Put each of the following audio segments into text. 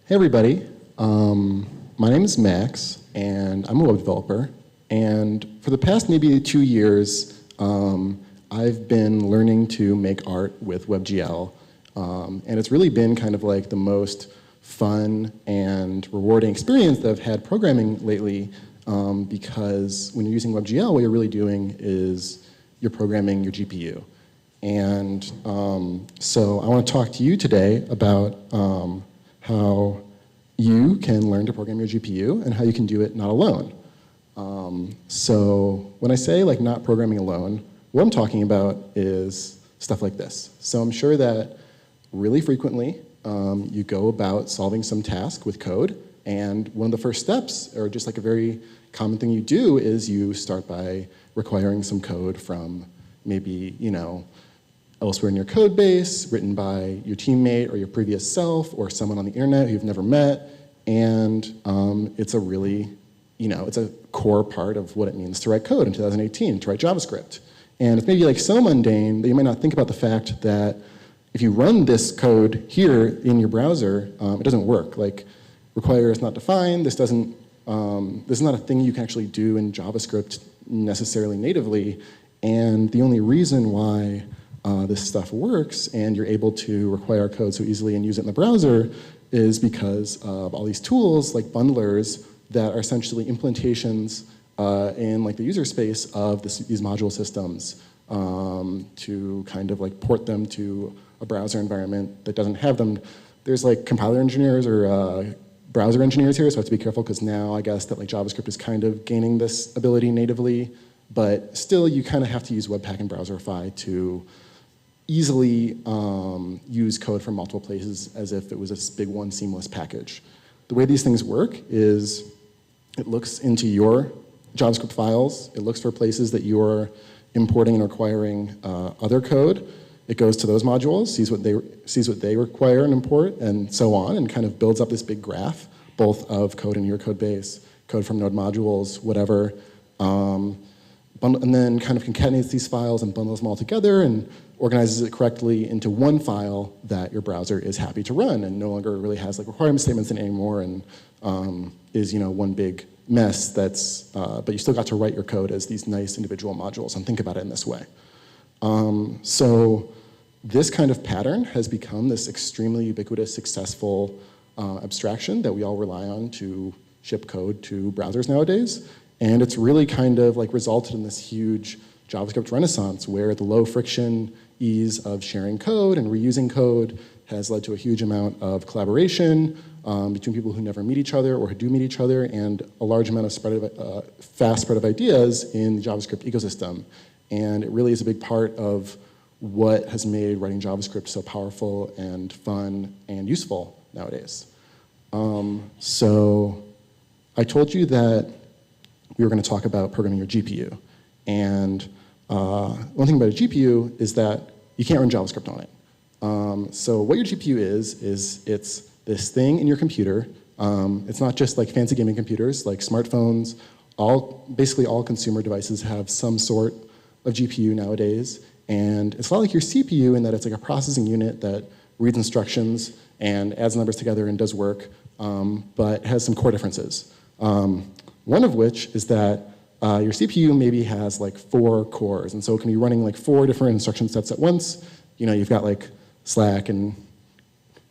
Hey everybody, my name is Max, and I'm a web developer. And for the past maybe 2 years, I've been learning to make art with WebGL. And it's really been kind of like the most fun and rewarding experience that I've had programming lately, because when you're using WebGL, what you're really doing is you're programming your GPU. And so I want to talk to you today about how you can learn to program your GPU and how you can do it not alone. So when I say like not programming alone, what I'm talking about is stuff like this. So I'm sure that really frequently you go about solving some task with code, and one of the first steps, or just like a very common thing you do, is you start by requiring some code from maybe, elsewhere in your code base, written by your teammate or your previous self or someone on the internet who you've never met. And it's a really, it's a core part of what it means to write code in 2018, to write JavaScript. And it's maybe like so mundane that you might not think about the fact that if you run this code here in your browser, it doesn't work. Like, require is not defined. This is not a thing you can actually do in JavaScript necessarily natively. And the only reason why this stuff works and you're able to require code so easily and use it in the browser is because of all these tools like bundlers that are essentially implementations in like the user space of these module systems to kind of like port them to a browser environment that doesn't have them. There's like compiler engineers or browser engineers here, so I have to be careful because now I guess that like JavaScript is kind of gaining this ability natively, but still you kind of have to use Webpack and Browserify to easily use code from multiple places as if it was a big one seamless package. The way these things work is it looks into your JavaScript files, it looks for places that you're importing and requiring other code, it goes to those modules, sees what they require and import, and so on, and kind of builds up this big graph, both of code in your code base, code from node modules, whatever, and then kind of concatenates these files and bundles them all together and organizes it correctly into one file that your browser is happy to run and no longer really has like requirement statements in it anymore and is one big mess that's, but you still got to write your code as these nice individual modules and think about it in this way. So this kind of pattern has become this extremely ubiquitous, successful abstraction that we all rely on to ship code to browsers nowadays. And it's really kind of like resulted in this huge JavaScript renaissance where the low friction ease of sharing code and reusing code has led to a huge amount of collaboration between people who never meet each other or who do meet each other, and a large amount of fast spread of ideas in the JavaScript ecosystem. And it really is a big part of what has made writing JavaScript so powerful and fun and useful nowadays. So I told you that we were going to talk about programming your GPU. And one thing about a GPU is that you can't run JavaScript on it. So what your GPU is it's this thing in your computer. It's not just like fancy gaming computers, like smartphones. Basically all consumer devices have some sort of GPU nowadays. And it's a lot like your CPU in that it's like a processing unit that reads instructions and adds numbers together and does work, but has some core differences. One of which is that your CPU maybe has like 4 cores, and so it can be running like 4 different instruction sets at once. You've got like Slack and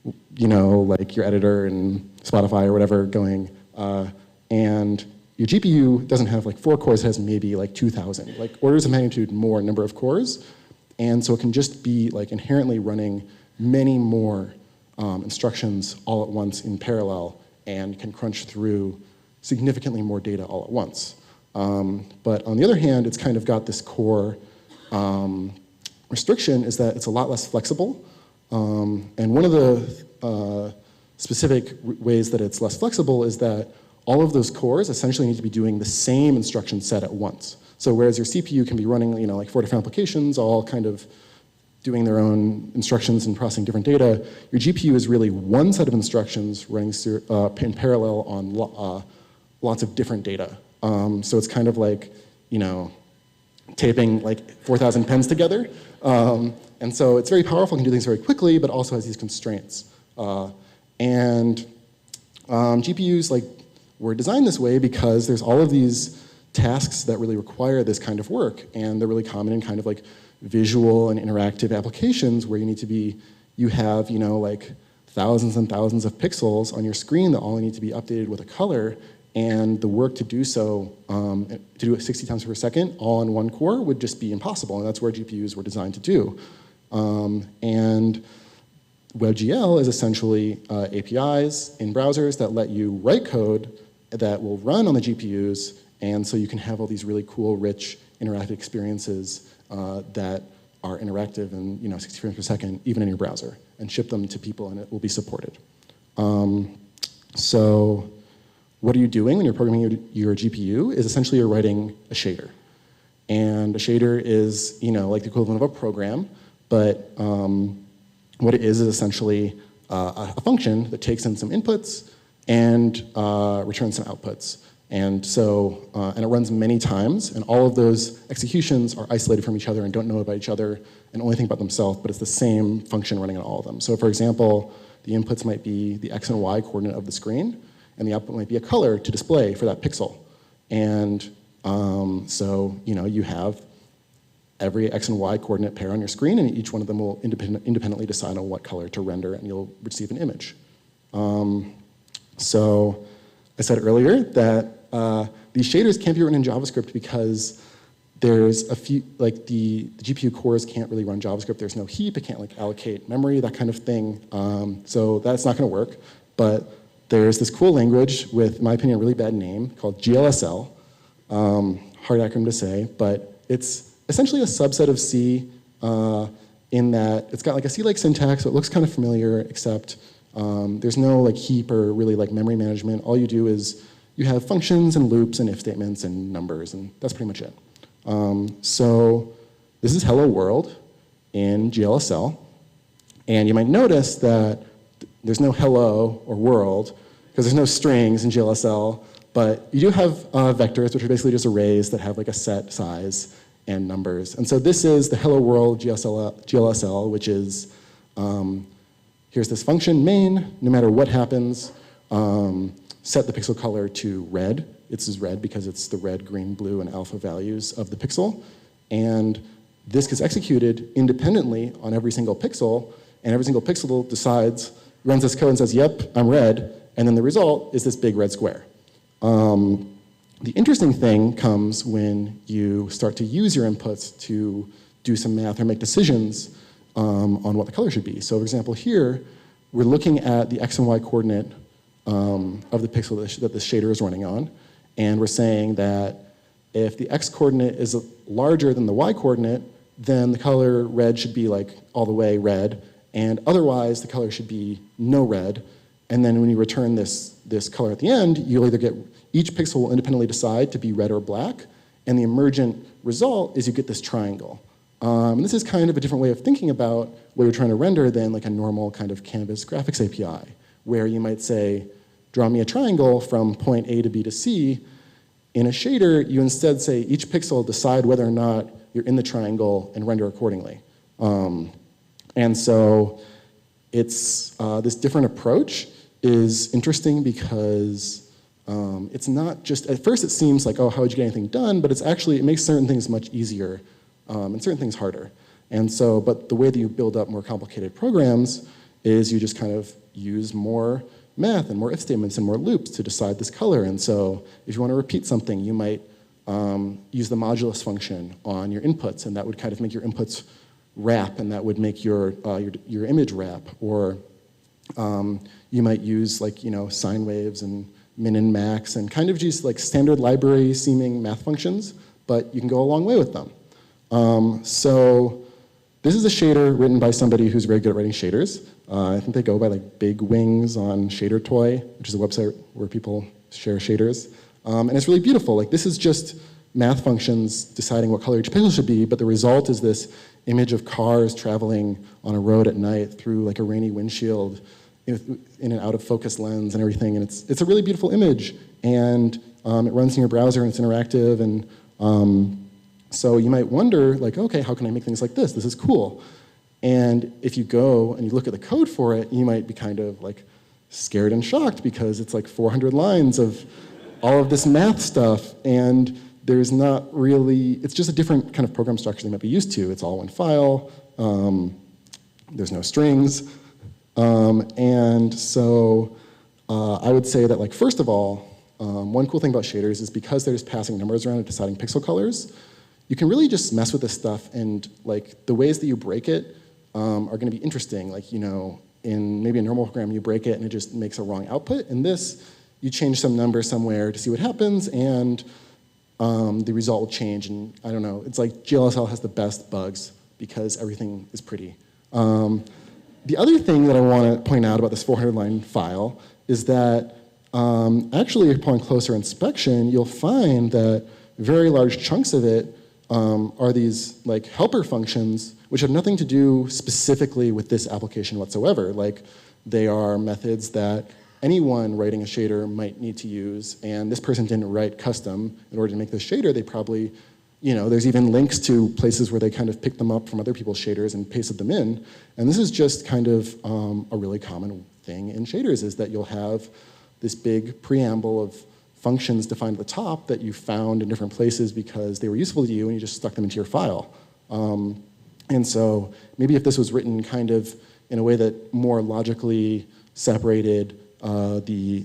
like your editor and Spotify or whatever going, and your GPU doesn't have like 4 cores, it has maybe like 2,000, like orders of magnitude more number of cores, and so it can just be like inherently running many more instructions all at once in parallel and can crunch through significantly more data all at once. But on the other hand, it's kind of got this core restriction is that it's a lot less flexible. And one of the specific ways that it's less flexible is that all of those cores essentially need to be doing the same instruction set at once. So whereas your CPU can be running like 4 different applications, all kind of doing their own instructions and processing different data, your GPU is really one set of instructions running in parallel on lots of different data. So it's kind of like, taping like 4,000 pens together. And so it's very powerful, can do things very quickly, but also has these constraints. And GPUs were designed this way because there's all of these tasks that really require this kind of work, and they're really common in kind of visual and interactive applications where you have thousands and thousands of pixels on your screen that all need to be updated with a color, and the work to do so, to do it 60 times per second all in one core would just be impossible, and that's where GPUs were designed to do. And WebGL is essentially APIs in browsers that let you write code that will run on the GPUs, and so you can have all these really cool, rich, interactive experiences that are interactive and 60 frames per second, even in your browser, and ship them to people, and it will be supported. So what are you doing when you're programming your GPU is essentially you're writing a shader. And a shader is like the equivalent of a program, but what it is essentially a function that takes in some inputs and returns some outputs. And so, and it runs many times, and all of those executions are isolated from each other and don't know about each other and only think about themselves, but it's the same function running on all of them. So for example, the inputs might be the X and Y coordinate of the screen, and the output might be a color to display for that pixel. And so, you have every X and Y coordinate pair on your screen, and each one of them will independently decide on what color to render, and you'll receive an image. So I said earlier that these shaders can't be written in JavaScript because there's a few, the GPU cores can't really run JavaScript. There's no heap, it can't allocate memory, that kind of thing. So that's not gonna work. But there's this cool language with, in my opinion, a really bad name called GLSL. Hard acronym to say, but it's essentially a subset of C in that it's got a C-like syntax, so it looks kind of familiar, except there's no heap or really memory management. All you do is you have functions and loops and if statements and numbers, and that's pretty much it. So this is hello world in GLSL, and you might notice that there's no hello or world because there's no strings in GLSL, but you do have vectors, which are basically just arrays that have a set size and numbers. And so this is the hello world GLSL, which is here's this function main, no matter what happens, set the pixel color to red. It's red because it's the red, green, blue, and alpha values of the pixel. And this gets executed independently on every single pixel, and every single pixel decides, runs this code and says, yep, I'm red, and then the result is this big red square. The interesting thing comes when you start to use your inputs to do some math or make decisions on what the color should be. So for example, here, we're looking at the X and Y coordinate of the pixel that the shader is running on, and we're saying that if the X coordinate is larger than the Y coordinate, then the color red should be all the way red, and otherwise the color should be no red. And then when you return this color at the end, you'll either get, each pixel will independently decide to be red or black, and the emergent result is you get this triangle. This is kind of a different way of thinking about what you're trying to render than a normal kind of Canvas graphics API, where you might say, draw me a triangle from point A to B to C. In a shader, you instead say each pixel decide whether or not you're in the triangle and render accordingly. And so it's, this different approach is interesting because it's not just, at first it seems like, oh, how would you get anything done? But it's actually, it makes certain things much easier and certain things harder. And so, but the way that you build up more complicated programs is you just kind of use more math and more if statements and more loops to decide this color. And so if you want to repeat something, you might use the modulus function on your inputs, and that would kind of make your inputs wrap, and that would make your image wrap. Or you might use sine waves and min and max and kind of just standard library seeming math functions, but you can go a long way with them. So this is a shader written by somebody who's very good at writing shaders. I think they go by Big Wings on shadertoy, which is a website where people share shaders. And it's really beautiful. This is just math functions deciding what color each pixel should be, but the result is this image of cars traveling on a road at night through a rainy windshield in an out of focus lens and everything. And it's a really beautiful image. And it runs in your browser and it's interactive. And so you might wonder, okay, how can I make things like this? This is cool. And if you go and you look at the code for it, you might be kind of scared and shocked because it's like 400 lines of all of this math stuff, and there's not really, it's just a different kind of program structure they might be used to. It's all one file, there's no strings, and so I would say that, like, first of all, one cool thing about shaders is because they're just passing numbers around and deciding pixel colors, you can really just mess with this stuff, and like the ways that you break it are going to be interesting. Like, you know, in maybe a normal program, you break it and it just makes a wrong output. In this, you change some number somewhere to see what happens, and the result will change. And I don't know, it's like GLSL has the best bugs because everything is pretty. The other thing that I want to point out about this 400-line file is that actually, upon closer inspection, you'll find that very large chunks of it are these like helper functions, which have nothing to do specifically with this application whatsoever. Like, they are methods that anyone writing a shader might need to use, and this person didn't write custom in order to make this shader. They probably, you know, there's even links to places where they kind of picked them up from other people's shaders and pasted them in. And this is just kind of a really common thing in shaders, is that you'll have this big preamble of functions defined at the top that you found in different places because they were useful to you and you just stuck them into your file. And so maybe if this was written kind of in a way that more logically separated the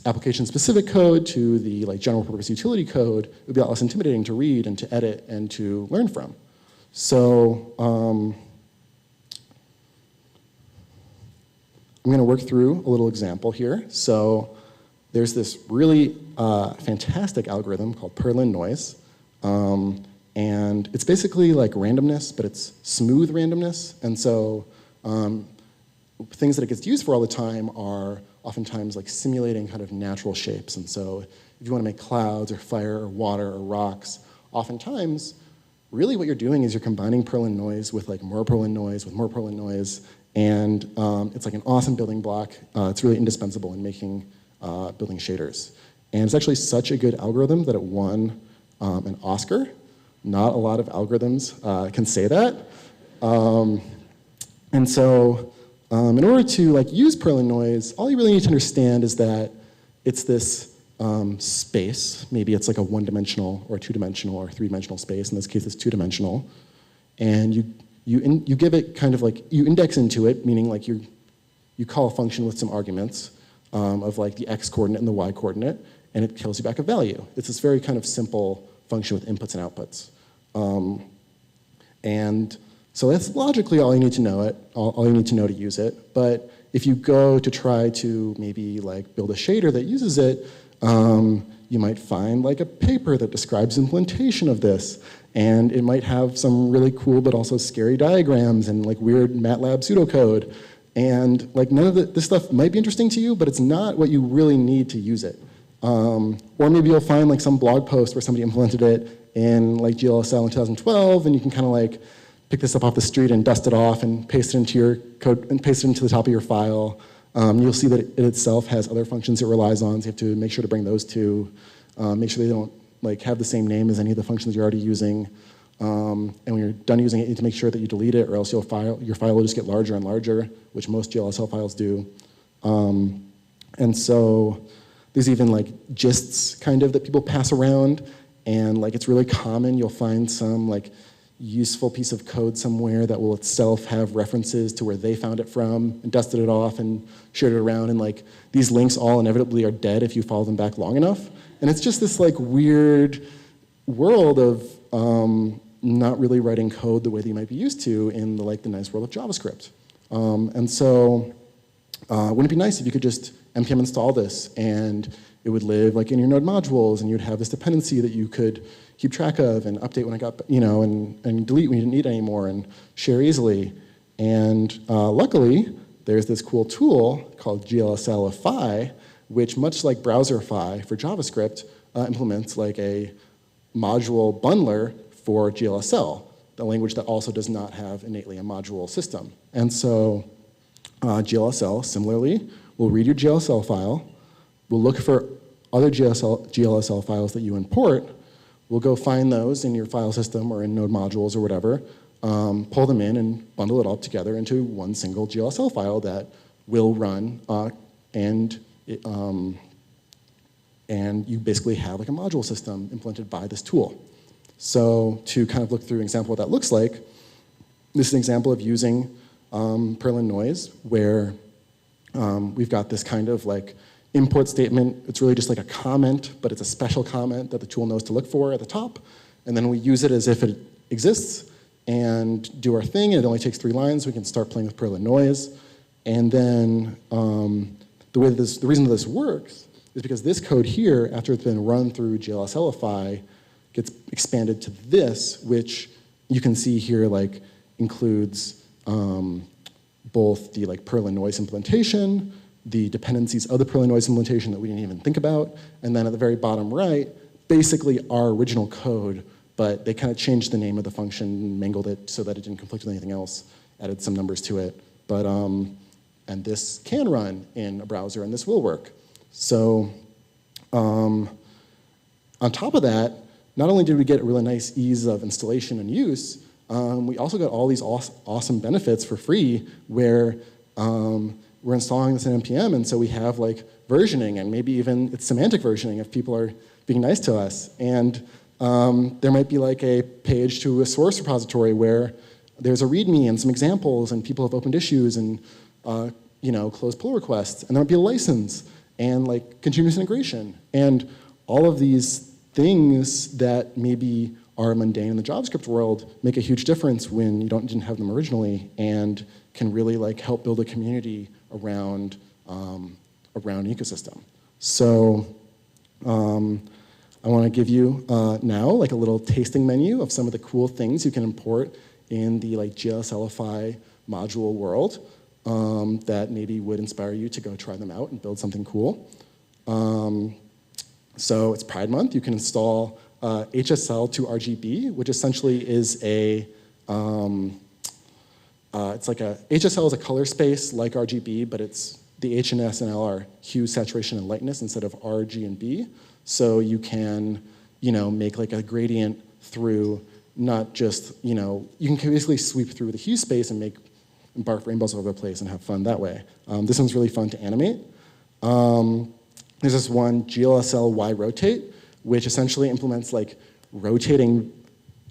application-specific code to the like general-purpose utility code, it would be a lot less intimidating to read and to edit and to learn from. So I'm going to work through a little example here. So there's this really fantastic algorithm called Perlin Noise. And it's basically like randomness, but it's smooth randomness. And so things that it gets used for all the time are oftentimes like simulating kind of natural shapes. And so if you want to make clouds or fire or water or rocks, oftentimes really what you're doing is you're combining Perlin Noise with like more Perlin Noise with more Perlin Noise. And it's like an awesome building block. It's really indispensable in making building shaders. And it's actually such a good algorithm that it won an Oscar. Not a lot of algorithms can say that. And so in order to like use Perlin Noise, all you really need to understand is that it's this space. Maybe it's like a one-dimensional or a two-dimensional or three-dimensional space. In this case, it's two-dimensional. And you give it kind of like, you index into it, meaning like you call a function with some arguments of like the x coordinate and the y coordinate, and it kills you back a value. It's this very kind of simple function with inputs and outputs. And so that's logically all you need to know all you need to know to use it. But if you go to try to maybe like build a shader that uses it, you might find like a paper that describes implementation of this. And it might have some really cool but also scary diagrams and like weird MATLAB pseudocode. And like none of this stuff might be interesting to you, but it's not what you really need to use it. Or maybe you'll find like some blog post where somebody implemented it in like GLSL in 2012, and you can kind of like pick this up off the street and dust it off and paste it into your code and paste it into the top of your file. You'll see that it itself has other functions it relies on, so you have to make sure to bring those to, make sure they don't like have the same name as any of the functions you're already using. And when you're done using it, you need to make sure that you delete it, or else your file will just get larger and larger, which most GLSL files do. And so there's even like gists kind of that people pass around, and like it's really common. You'll find some like useful piece of code somewhere that will itself have references to where they found it from and dusted it off and shared it around, and like these links all inevitably are dead if you follow them back long enough. And it's just this like weird world of not really writing code the way that you might be used to in the nice world of JavaScript. And so wouldn't it be nice if you could just npm install this and it would live like in your node modules, and you'd have this dependency that you could keep track of and update when it got, and delete when you didn't need it anymore and share easily. And luckily, there's this cool tool called glslify, which much like Browserify for JavaScript, implements like a module bundler for GLSL, the language that also does not have innately a module system. And so GLSL, similarly, will read your GLSL file, we'll look for other GLSL files that you import, we'll go find those in your file system or in node modules or whatever, pull them in and bundle it all together into one single GLSL file that will run and you basically have like a module system implemented by this tool. So to kind of look through an example of what that looks like, this is an example of using Perlin Noise, where we've got this kind of like import statement. It's really just like a comment, but it's a special comment that the tool knows to look for at the top. And then we use it as if it exists and do our thing. And it only takes 3 lines. We can start playing with Perlin Noise. And then the reason that this works is because this code here, after it's been run through GLSLify, gets expanded to this, which you can see here like includes both the like Perlin Noise implementation, the dependencies of the Perlin Noise implementation that we didn't even think about, and then at the very bottom right, basically our original code, but they kind of changed the name of the function, mangled it so that it didn't conflict with anything else, added some numbers to it. But, and this can run in a browser, and this will work. So on top of that, not only did we get a really nice ease of installation and use, we also got all these awesome benefits for free where we're installing this in NPM, and so we have like versioning, and maybe even it's semantic versioning if people are being nice to us. And there might be like a page to a source repository where there's a README and some examples, and people have opened issues and closed pull requests, and there might be a license and like continuous integration. And all of these things that maybe are mundane in the JavaScript world make a huge difference when you didn't have them originally, and can really like help build a community around an ecosystem. So I want to give you now like a little tasting menu of some of the cool things you can import in the like GLSLify module world that maybe would inspire you to go try them out and build something cool. So it's Pride Month. You can install HSL to RGB, which essentially is a it's like HSL is a color space like RGB, but it's the H and S and L are hue, saturation, and lightness instead of R, G, and B. So you can, make like a gradient through not just, you can basically sweep through the hue space and barf rainbows all over the place and have fun that way. This one's really fun to animate. There's this one, GLSL Ray Rotate, which essentially implements like rotating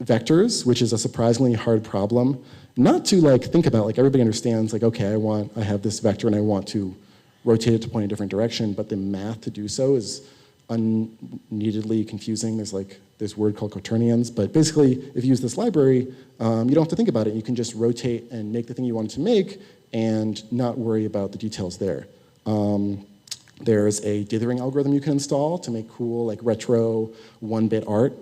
vectors, which is a surprisingly hard problem. Not to like think about, like everybody understands, like, okay, I have this vector and I want to rotate it to point in a different direction, but the math to do so is unneededly confusing. There's this word called quaternions, but basically, if you use this library, you don't have to think about it. You can just rotate and make the thing you want to make and not worry about the details there. There's a dithering algorithm you can install to make cool, like retro 1-bit art.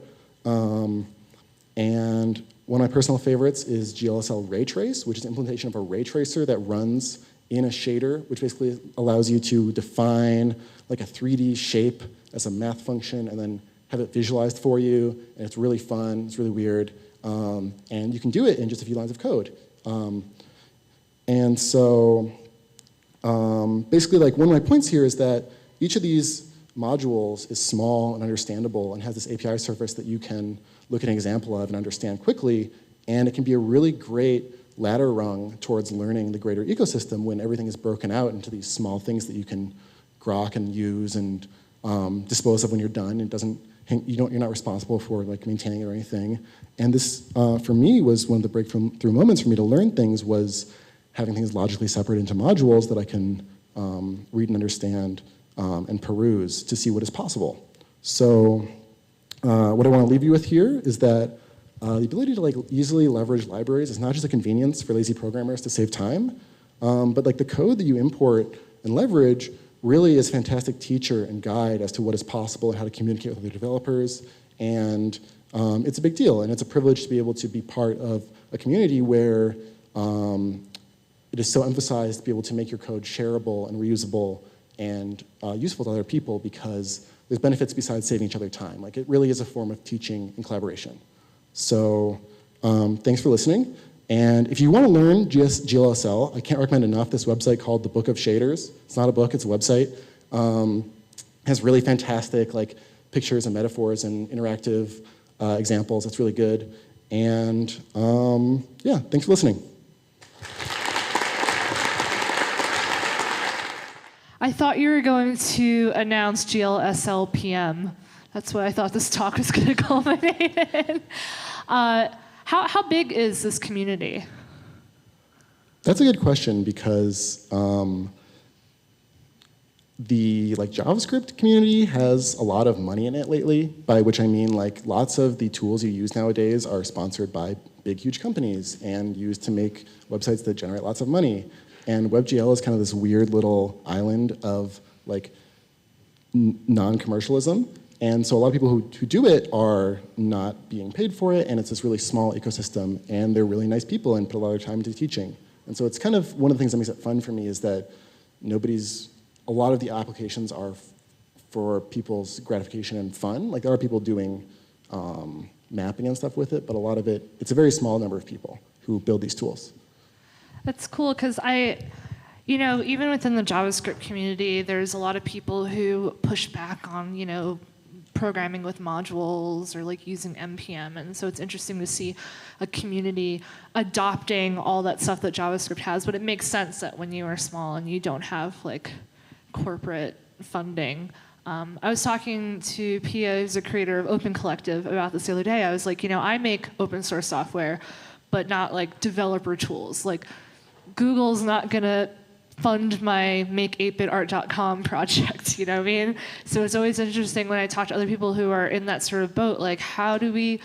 And one of my personal favorites is GLSL Ray Trace, which is an implementation of a ray tracer that runs in a shader, which basically allows you to define like a 3D shape as a math function and then have it visualized for you. And it's really fun, it's really weird. And you can do it in just a few lines of code. And so basically, like one of my points here is that each of these modules is small and understandable and has this API surface that you can look at an example of and understand quickly, and it can be a really great ladder rung towards learning the greater ecosystem when everything is broken out into these small things that you can grok and use and dispose of when you're done. You're not responsible for like maintaining it or anything. And this, for me, was one of the breakthrough moments for me to learn things was having things logically separate into modules that I can read and understand and peruse to see what is possible. So what I want to leave you with here is that the ability to like easily leverage libraries is not just a convenience for lazy programmers to save time, but like the code that you import and leverage really is a fantastic teacher and guide as to what is possible and how to communicate with other developers. And it's a big deal, and it's a privilege to be able to be part of a community where it is so emphasized to be able to make your code shareable and reusable and useful to other people, because there's benefits besides saving each other time. Like, it really is a form of teaching and collaboration. So thanks for listening. And if you want to learn GLSL, I can't recommend enough this website called The Book of Shaders. It's not a book, it's a website. It has really fantastic like pictures and metaphors and interactive examples. It's really good. And yeah, thanks for listening. I thought you were going to announce GLSL PM. That's what I thought this talk was going to culminate in. How big is this community? That's a good question because the JavaScript community has a lot of money in it lately, by which I mean lots of the tools you use nowadays are sponsored by big, huge companies and used to make websites that generate lots of money. And WebGL is kind of this weird little island of non-commercialism. And so a lot of people who do it are not being paid for it, and it's this really small ecosystem, and they're really nice people and put a lot of time into teaching. And so it's kind of one of the things that makes it fun for me is that a lot of the applications are for people's gratification and fun. There are people doing mapping and stuff with it, but a lot of it's a very small number of people who build these tools. That's cool, because even within the JavaScript community, there's a lot of people who push back on, programming with modules or using NPM, and so it's interesting to see a community adopting all that stuff that JavaScript has, but it makes sense that when you are small and you don't have corporate funding. I was talking to Pia, who's a creator of Open Collective, about this the other day. I was like, I make open source software, but not developer tools. Google's not gonna fund my make8bitart.com project, you know what I mean? So it's always interesting when I talk to other people who are in that sort of boat, how do we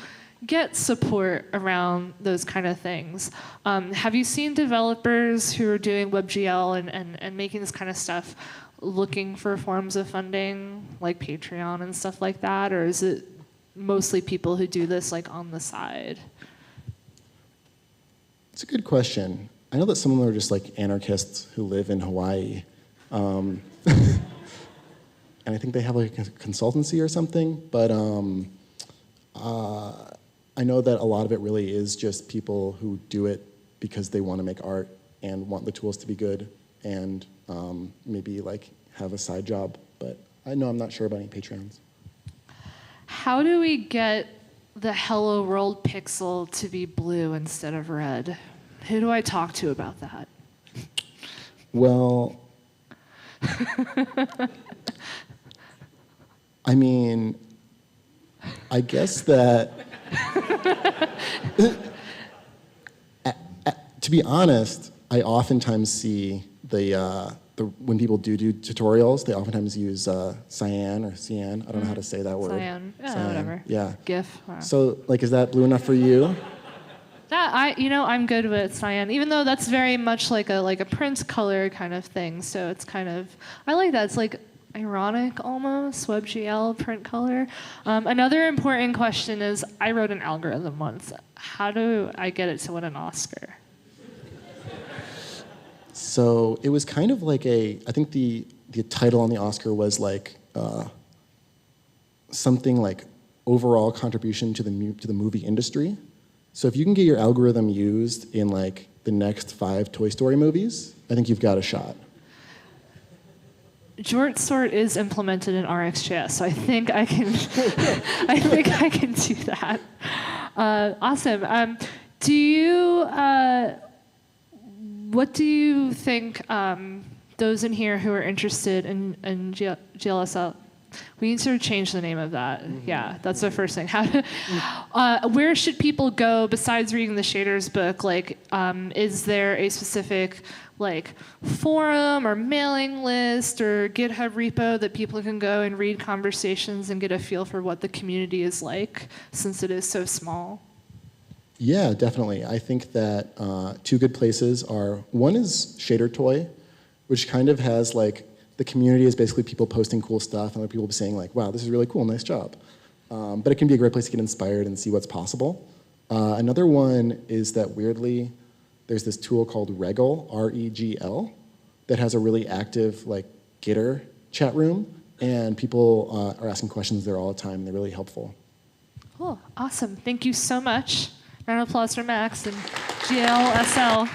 get support around those kind of things? Have you seen developers who are doing WebGL and making this kind of stuff looking for forms of funding, like Patreon and stuff like that, or is it mostly people who do this on the side? It's a good question. I know that some of them are just anarchists who live in Hawaii. And I think they have a consultancy or something, but I know that a lot of it really is just people who do it because they want to make art and want the tools to be good and maybe have a side job, but I'm not sure about any Patreons. How do we get the Hello World pixel to be blue instead of red? Who do I talk to about that? Well, I guess that, to be honest, I oftentimes see when people do tutorials, they oftentimes use cyan or cyan. I don't know how to say that word. Cyan. Yeah, cyan. Whatever. Yeah. GIF. So, is that blue enough for you? I'm good with cyan, even though that's very much like a print color kind of thing. So it's kind of, I like that. It's ironic almost, WebGL print color. Another important question is, I wrote an algorithm once. How do I get it to win an Oscar? So it was kind of I think the title on the Oscar was something overall contribution to the movie industry. So if you can get your algorithm used in the next 5 Toy Story movies, I think you've got a shot. JortSort is implemented in RxJS, so I think I can. I think I can do that. Awesome. What do you think those in here who are interested in GLSL? We need to change the name of that. Mm-hmm. Yeah, that's the first thing. Where should people go besides reading the Shaders book? Is there a specific forum or mailing list or GitHub repo that people can go and read conversations and get a feel for what the community is like, since it is so small? Yeah, definitely. I think that 2 good places are, one is shadertoy, which kind of has the community is basically people posting cool stuff and other people saying wow, this is really cool, nice job. But it can be a great place to get inspired and see what's possible. Another one is that weirdly, there's this tool called Regl, R-E-G-L, that has a really active Gitter chat room, and people are asking questions there all the time, and they're really helpful. Cool, awesome. Thank you so much. Round of applause for Max and GLSL.